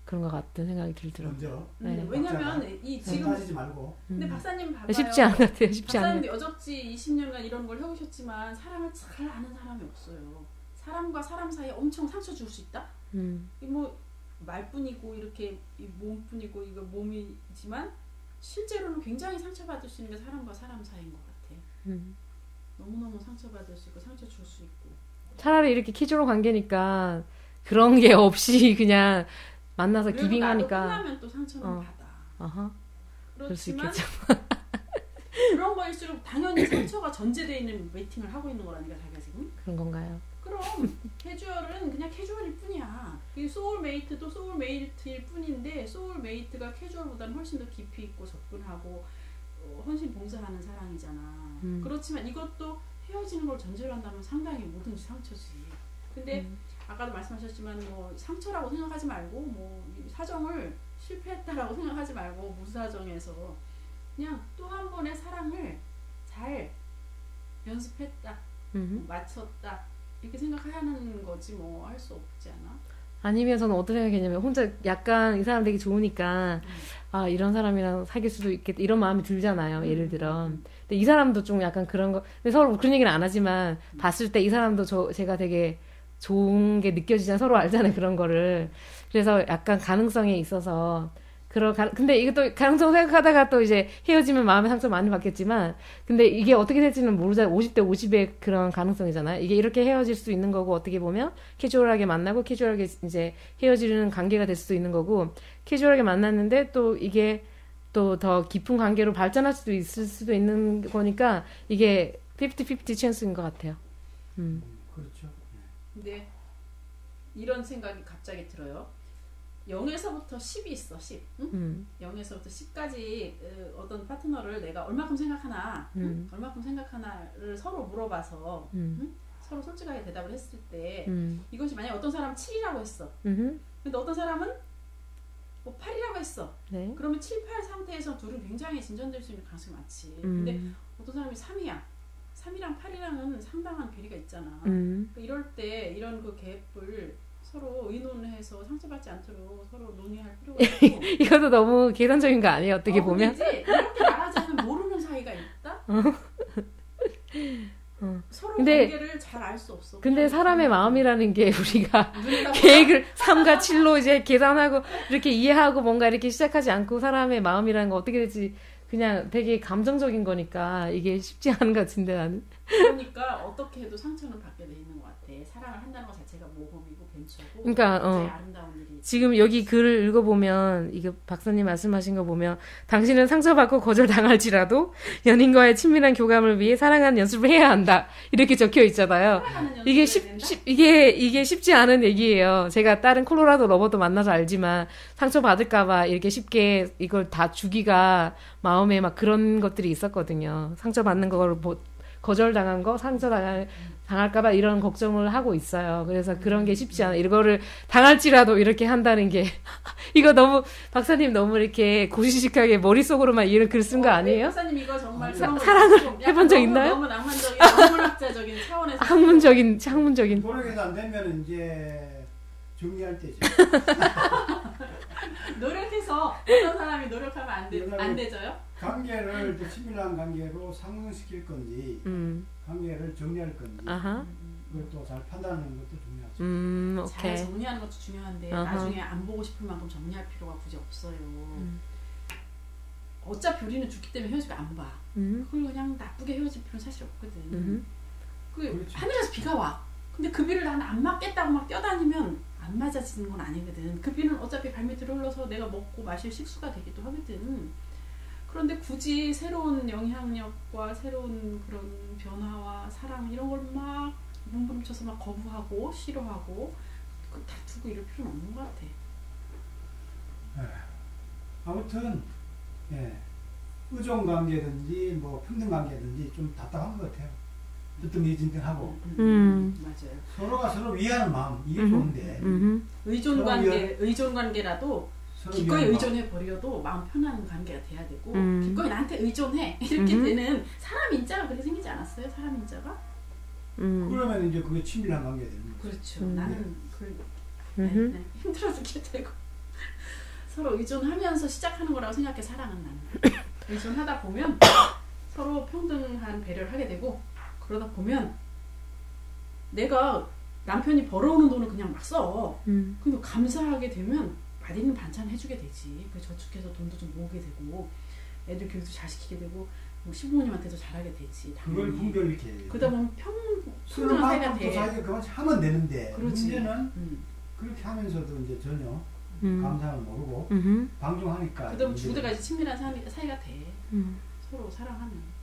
그런 것 같은 생각이 들더라고요. 네. 왜냐면 지금 따지지 말고. 근데 박사님 봐봐요. 쉽지 않은 것 같아요. 쉽지 않은. 박사님도 여적지 20년간 이런 걸 해오셨지만 사람을 잘 아는 사람이 없어요. 사람과 사람 사이에 엄청 상처 줄 수 있다. 뭐 말뿐이고 이렇게 몸뿐이고 이거 몸이지만 실제로는 굉장히 상처받을 수 있는 게 사람과 사람 사이인 것 같아. 너무너무 상처받을 수 있고 상처 줄 수 있고. 차라리 이렇게 캐주얼 관계니까 그런 게 없이 그냥 만나서 기빙하니까. 끝나면 또 상처는 받아. 그럴 수 그렇지만 있겠죠. 그런 거일수록 당연히 상처가 전제되어 있는 웨이팅을 하고 있는 거라니까 자기가 지금. 그런 건가요? 그럼 캐주얼은 그냥 캐주얼일 뿐이야. 이 소울메이트도 소울메이트일 뿐인데 소울메이트가 캐주얼보다는 훨씬 더 깊이 있고 접근하고 헌신 봉사하는 사랑이잖아. 그렇지만 이것도 헤어지는 걸 전제로 한다면 상당히 뭐든지 상처지. 근데 아까도 말씀하셨지만 뭐 상처라고 생각하지 말고 뭐 사정을 실패했다라고 생각하지 말고 무사정에서 그냥 또 한 번의 사랑을 잘 연습했다, 맞췄다 이렇게 생각하는 거지 뭐 할 수 없지 않아? 아니면 저는 어떤 생각했냐면 혼자 약간 이 사람 되게 좋으니까 아 이런 사람이랑 사귈 수도 있겠다 이런 마음이 들잖아요. 예를 들어. 근데 이 사람도 좀 약간 그런 거 근데 서로 그런 얘기는 안 하지만 봤을 때 이 사람도 제가 되게 좋은 게 느껴지잖아요. 서로 알잖아요. 그런 거를. 그래서 약간 가능성에 있어서 근데 이것도 가능성 생각하다가 또 이제 헤어지면 마음의 상처 많이 받겠지만, 근데 이게 어떻게 될지는 모르잖아요. 50대 50의 그런 가능성이잖아요. 이게 이렇게 헤어질 수 있는 거고, 어떻게 보면 캐주얼하게 만나고 캐주얼하게 이제 헤어지는 관계가 될 수도 있는 거고, 캐주얼하게 만났는데 또 이게 또 더 깊은 관계로 발전할 수도 있을 수도 있는 거니까, 이게 50-50 찬스인 것 같아요. 그렇죠. 근데 이런 생각이 갑자기 들어요. 0에서부터 10이 있어. 10. 응? 0에서부터 10까지 어떤 파트너를 내가 얼마큼 생각하나, 얼마큼 생각하나를 서로 물어봐서 서로 솔직하게 대답을 했을 때 이것이 만약에 어떤 사람은 7이라고 했어. 근데 어떤 사람은 뭐 8이라고 했어. 네. 그러면 7, 8 상태에서 둘은 굉장히 진전될 수 있는 가능성이 많지. 근데 어떤 사람이 3이야. 3이랑 8이랑은 상당한 괴리가 있잖아. 그러니까 이럴 때 이런 그 갭을 서로 의논해서 상처받지 않도록 서로 논의할 필요가 있고. 이것도 너무 계산적인 거 아니에요? 어떻게 보면? 이제 이렇게 말하지 않으면 모르는 사이가 있다? 서로 근데, 관계를 잘 알 수 없어. 근데 사람의 마음이라는 게 우리가 계획을 3과 7로 이제 계산하고 이렇게 이해하고 뭔가 이렇게 시작하지 않고 사람의 마음이라는 거 어떻게 될지 그냥 되게 감정적인 거니까 이게 쉽지 않은 것 같은데 나는. 그러니까 어떻게 해도 상처는 받게 돼 있는 것 같아. 사랑을 한다는 것 자체가 모험이고 벤처고 그러니까 굉장히 아름다운 일이. 지금 여기 글을 읽어보면 이게 박사님 말씀하신 거 보면 당신은 상처받고 거절당할지라도 연인과의 친밀한 교감을 위해 사랑하는 연습을 해야 한다 이렇게 적혀 있잖아요. 이게 이게 쉽지 않은 얘기예요. 제가 다른 콜로라도 러버도 만나서 알지만 상처받을까봐 이렇게 쉽게 이걸 다 주기가 마음에 막 그런 것들이 있었거든요. 상처받는 걸 거절당한 거, 당할까봐 이런 걱정을 하고 있어요. 그래서 그런 게 쉽지 않아. 이거를 당할지라도 이렇게 한다는 게. 이거 너무, 박사님 너무 이렇게 고지식하게 머릿속으로만 이런 글 쓴 거 아니에요? 박사님 이거 정말 사랑을 해본 적 있나요? 너무 낭만적인, 학문학자적인 차원에서. 학문적인. 노력해서 안 되면 이제 정리할 때죠. 노력해서 어떤 사람이 노력하면 안 되져요? 관계를 또 친밀한 관계로 상승시킬 건지 관계를 정리할 건지 그걸 또 잘 판단하는 것도 중요하죠. 잘 정리하는 것도 중요한데 나중에 안 보고 싶을 만큼 정리할 필요가 굳이 없어요. 어차피 우리는 죽기 때문에 헤어지면 안 봐. 그걸 그냥 나쁘게 헤어질 필요는 사실 없거든. 그렇죠. 하늘에서 비가 와. 근데 그 비를 나는 안 맞겠다고 막 뛰어다니면 안 맞아지는 건 아니거든. 그 비는 어차피 발밑으로 흘러서 내가 먹고 마실 식수가 되기도 하거든. 그런데 굳이 새로운 영향력과 새로운 그런 변화와 사랑 이런 걸 막 몸부림쳐서 막 거부하고 싫어하고 그 다투고 이럴 필요는 없는 것 같아. 아무튼 의존관계든지 뭐 평등관계든지 좀 답답한 것 같아요. 뜨뜻미진등하고 맞아요. 서로가 서로 위하는 마음 이게 좋은데 의존관계라도 기꺼이 의존해 버려도 마음 편한 관계가 돼야 되고 기꺼이 나한테 의존해 이렇게 되는 사람 인자가 그렇게 생기지 않았어요? 사람 인자가? 그러면 이제 그게 친밀한 관계가 되는 거죠. 그렇죠. 나는 힘들어 죽게 되고 서로 의존하면서 시작하는 거라고 생각해. 사랑은 나는 의존하다 보면 서로 평등한 배려를 하게 되고 그러다 보면 내가 남편이 벌어오는 돈을 그냥 막 써. 근데 감사하게 되면 맛있는 반찬 해주게 되지. 그 저축해서 돈도 좀 모으게 되고 애들 교육도 잘 시키게 되고 뭐 시부모님한테도 잘하게 되지. 그걸 분별케. 그러다 보면 평등한 사이가 돼. 자기가 그만 하면 되는데 그렇지. 문제는 그렇게 하면서도 이제 전혀 감사를 모르고 방종하니까. 그다음 죽을 친밀한 사이가 돼. 서로 사랑하면.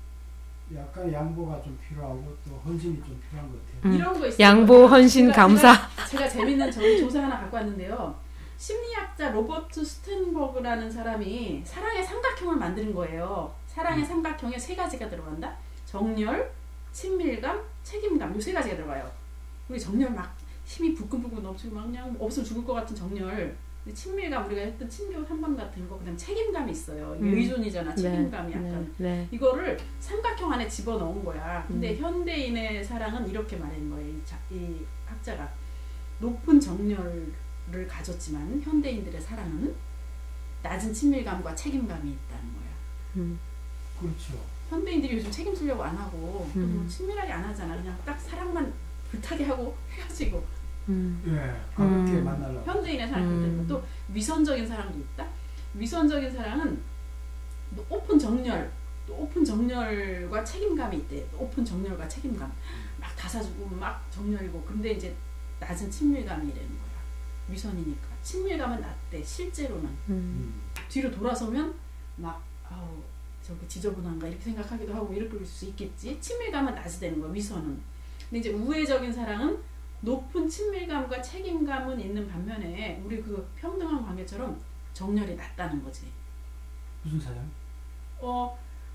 약간 양보가 좀 필요하고 또 헌신이 좀 필요한 것 같아요. 이런 거 있어요. 양보, 헌신, 감사. 제가 재밌는 조사 하나 갖고 왔는데요. 심리학자 로버트 스텐버그라는 사람이 사랑의 삼각형을 만드는 거예요. 사랑의 삼각형에 3가지가 들어간다. 정열, 친밀감, 책임감. 이 3가지가 들어가요. 우리 정열 막 힘이 불끈불끈 넘치고 막 그냥 없으면 죽을 것 같은 정열. 친밀감, 우리가 했던 친교 3번 같은 거, 그다음 책임감이 있어요. 의존이잖아. 책임감이 약간. 이거를 삼각형 안에 집어넣은 거야. 근데 현대인의 사랑은 이렇게 말하는 거예요. 이 학자가. 높은 정열을 가졌지만 현대인들의 사랑은 낮은 친밀감과 책임감이 있다는 거야. 그렇죠. 현대인들이 요즘 책임지려고 안 하고 뭐 친밀하게 안 하잖아. 그냥 딱 사랑만 불타게 하고 헤어지고. 예, 가볍게 만나려고. 현대인의 사랑은 또 위선적인 사랑도 있다. 위선적인 사랑은 오픈 정열, 또 오픈 정열과 책임감이 있대. 오픈 정열과 책임감. 막 다 사주고 막 정열이고. 근데 이제 낮은 친밀감이라는 거야. 위선이니까. 친밀감은 낮대. 실제로는. 뒤로 돌아서면 막 아우 저기 지저분한가 이렇게 생각하기도 하고 이럴 수 있겠지. 친밀감은 낮이 되는 거야. 위선은. 근데 이제 우회적인 사랑은 높은 친밀감과 책임감은 있는 반면에 우리 그 평등한 관계처럼 정열이 낮다는 거지. 무슨 사랑?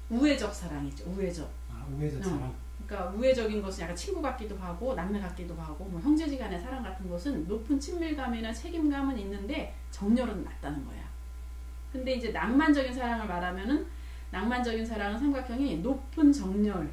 우회적 사랑이죠. 우회적. 아, 우회적 사랑. 그러니까 우회적인 것은 약간 친구 같기도 하고 남매 같기도 하고 뭐 형제지간의 사랑 같은 것은 높은 친밀감이나 책임감은 있는데 정열은 낮다는 거야. 근데 이제 낭만적인 사랑을 말하면은 낭만적인 사랑은 삼각형이 높은 정열,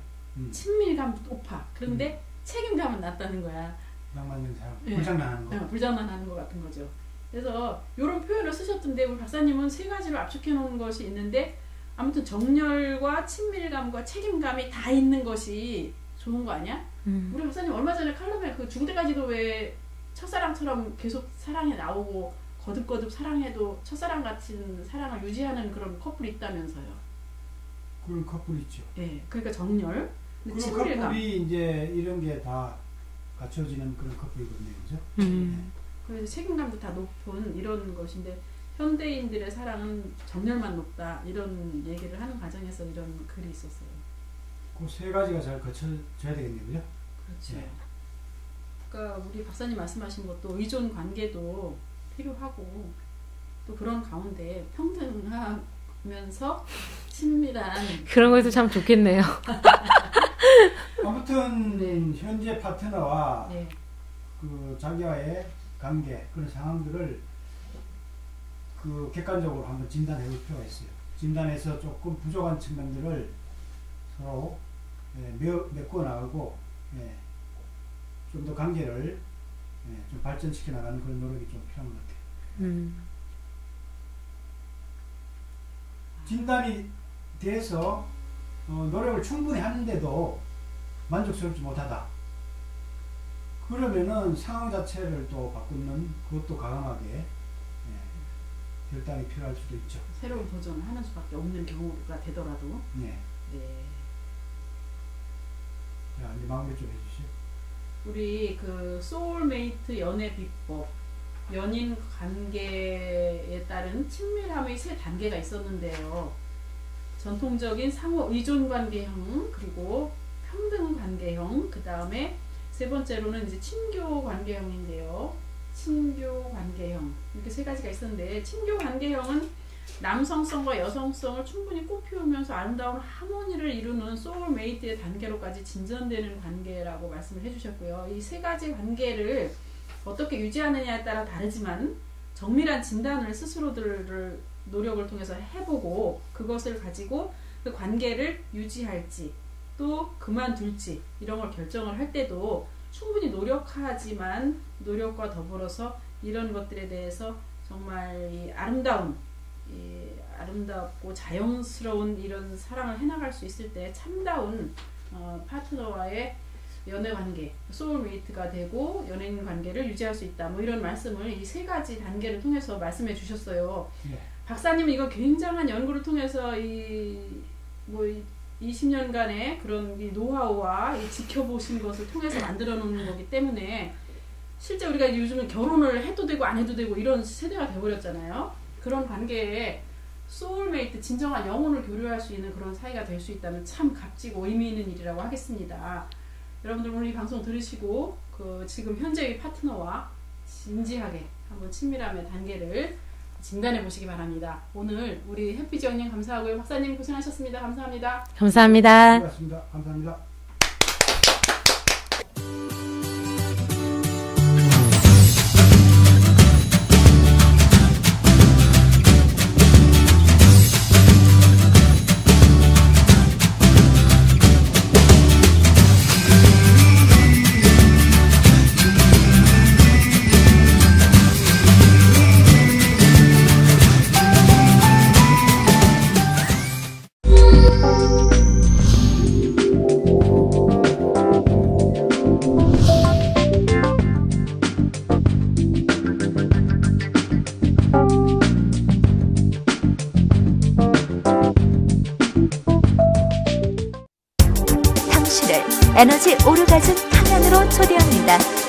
친밀감 높아. 그런데 책임감은 낮다는 거야. 낭만적인 사랑. 불장난하는 거. 불장난하는 거 같은 거죠. 그래서 이런 표현을 쓰셨던데 우리 박사님은 세 가지로 압축해 놓은 것이 있는데 아무튼 정열과 친밀감과 책임감이 다 있는 것이 좋은 거 아니야? 우리 박사님 얼마 전에 칼럼에 그 죽을 때까지도 왜 첫사랑처럼 계속 사랑에 나오고 거듭거듭 사랑해도 첫사랑 같은 사랑을 유지하는 그런 커플이 있다면서요. 그런 커플 있죠. 네, 그러니까 정열, 그런 친밀감. 커플이 이제 이런 게 다 갖춰지는 그런 커플이거든요, 그죠? 그래서 책임감도 다 높은 이런 것인데 현대인들의 사랑은 정열만 높다 이런 얘기를 하는 과정에서 이런 글이 있었어요. 그 세 가지가 잘 거쳐져야 되겠네요, 그죠? 그렇죠. 네. 그러니까 우리 박사님 말씀하신 것도 의존 관계도 필요하고 또 그런 가운데 평등하면서 친밀한 그런 것도 참 좋겠네요. 아무튼 현재 파트너와 네. 그 자기와의 관계 그런 상황들을 그 객관적으로 한번 진단해 볼 필요가 있어요. 진단해서 조금 부족한 측면들을 서로 메꿔 나가고 좀 더 관계를 좀 발전시켜 나가는 그런 노력이 좀 필요한 것 같아요. 진단이 돼서 노력을 충분히 하는데도 만족스럽지 못하다. 그러면은 상황 자체를 또 바꾸는 그것도 과감하게 결단이 필요할 수도 있죠. 새로운 도전을 하는 수밖에 없는 경우가 되더라도. 네. 자, 이제 마무리 좀 해주시죠. 우리 그 소울메이트 연애 비법, 연인 관계에 따른 친밀함의 세 단계가 있었는데요. 전통적인 상호 의존 관계형, 그리고 평등 관계형, 그 다음에 세 번째로는 이제 친교 관계형인데요. 친교 관계형 이렇게 세 가지가 있었는데 친교 관계형은 남성성과 여성성을 충분히 꽃피우면서 아름다운 하모니를 이루는 소울메이트의 단계로까지 진전되는 관계라고 말씀을 해주셨고요. 이 세 가지 관계를 어떻게 유지하느냐에 따라 다르지만 정밀한 진단을 스스로들을 노력을 통해서 해보고 그것을 가지고 그 관계를 유지할지 또 그만둘지 이런 걸 결정을 할 때도 충분히 노력하지만 노력과 더불어서 이런 것들에 대해서 정말 이 아름답고 자연스러운 이런 사랑을 해나갈 수 있을 때 참다운 파트너와의 연애관계, 소울메이트가 되고 연예인 관계를 유지할 수 있다. 뭐 이런 말씀을 이 세 가지 단계를 통해서 말씀해 주셨어요. 네. 박사님은 이거 굉장한 연구를 통해서 이 20년간의 그런 이 노하우와 이 지켜보신 것을 통해서 만들어 놓는 거기 때문에 실제 우리가 요즘은 결혼을 해도 되고 안 해도 되고 이런 세대가 돼버렸잖아요. 그런 관계에 소울메이트, 진정한 영혼을 교류할 수 있는 그런 사이가 될 수 있다면 참 값지고 의미 있는 일이라고 하겠습니다. 여러분들 오늘 이 방송 들으시고 그 지금 현재의 파트너와 진지하게 한번 친밀함의 단계를 진단해 보시기 바랍니다. 오늘 우리 해피지 형님 감사하고요. 박사님 고생하셨습니다. 감사합니다. 감사합니다. 고맙습니다. 감사합니다. 에너지 오르가즘 강연으로 초대합니다.